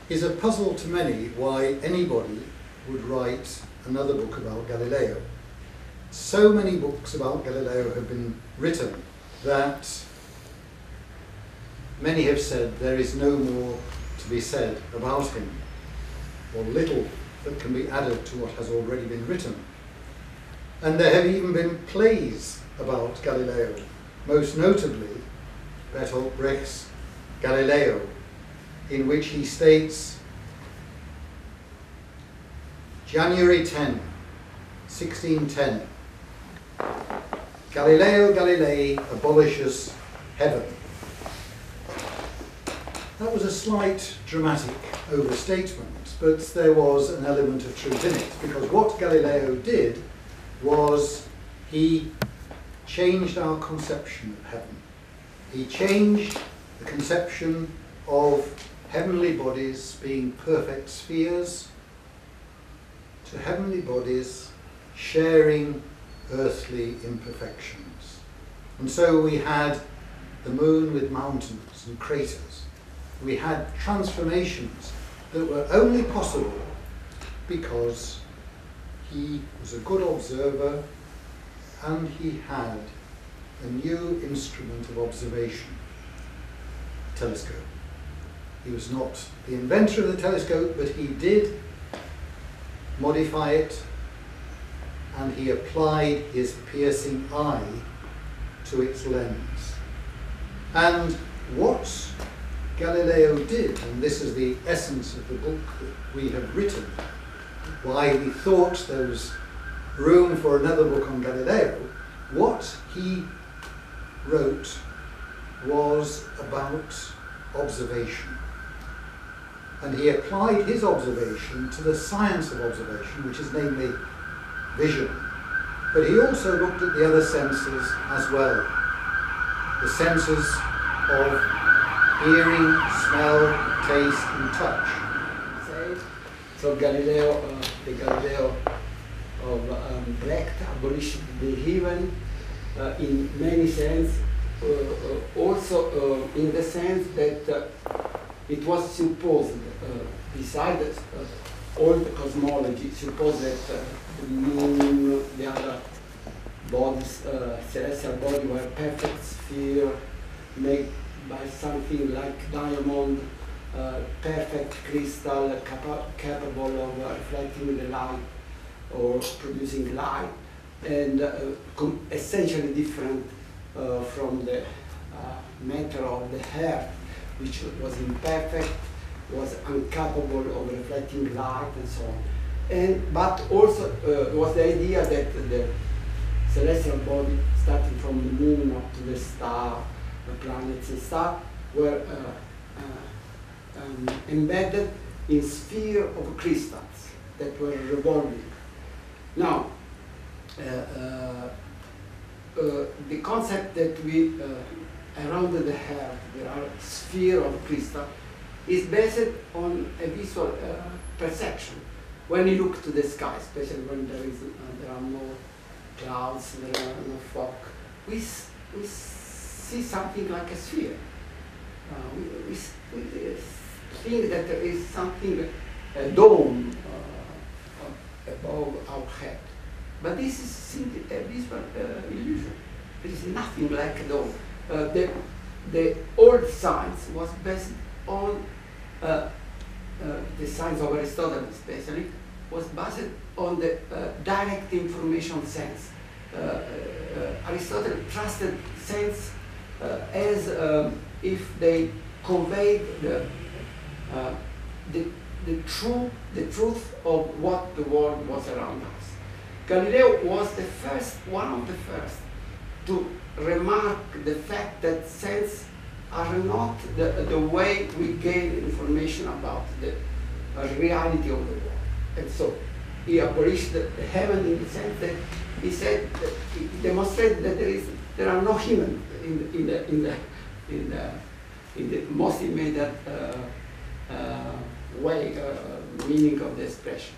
is a puzzle to many why anybody would write another book about Galileo. So many books about Galileo have been written that many have said there is no more to be said about him, or little that can be added to what has already been written. And there have even been plays about Galileo, most notably Bertolt Brecht's Galileo, in which he states, January 10, 1610, Galileo Galilei abolishes heaven. That was a slight dramatic overstatement, but there was an element of truth in it, because what Galileo did was he changed our conception of heaven. He changed the conception of heavenly bodies being perfect spheres to heavenly bodies sharing earthly imperfections. And so we had the moon with mountains and craters. We had transformations that were only possible because he was a good observer and he had a new instrument of observation, a telescope. He was not the inventor of the telescope, but he did modify it, and he applied his piercing eye to its lens. And what Galileo did, and this is the essence of the book that we have written, why we thought there was room for another book on Galileo, what he wrote was about observation. And he applied his observation to the science of observation, which is namely vision. But he also looked at the other senses as well. The senses of hearing, smell, taste, and touch. So Galileo, the Galileo of Brecht abolished the heaven in many sense, also in the sense that it was supposed, besides all the cosmology, supposed that the moon, the other bodies, celestial body were perfect sphere made by something like diamond, perfect crystal capable of reflecting the light or producing light, and essentially different from the matter of the earth, which was imperfect, was incapable of reflecting light, and so on. But also was the idea that the celestial body, starting from the moon up to the star, the planets and stars, were embedded in sphere of crystals that were revolving. Now, the concept that we around the earth there are sphere of crystal is based on a visual perception. When you look to the sky, especially when there are no clouds, there are no fog, we see something like a sphere. We think that there is something, a dome above our head. But this is simply a visual illusion. There is nothing like a dome. The old science was based on the science of Aristotle, especially, was based on the direct information sense. Aristotle trusted sense as if they conveyed the truth of what the world was around us. Galileo was one of the first to remark the fact that sense are not the way we gain information about the reality of the world. And so he abolished the heaven in the sense that he said, he demonstrated that there are no humans in the most immediate way, meaning of the expression.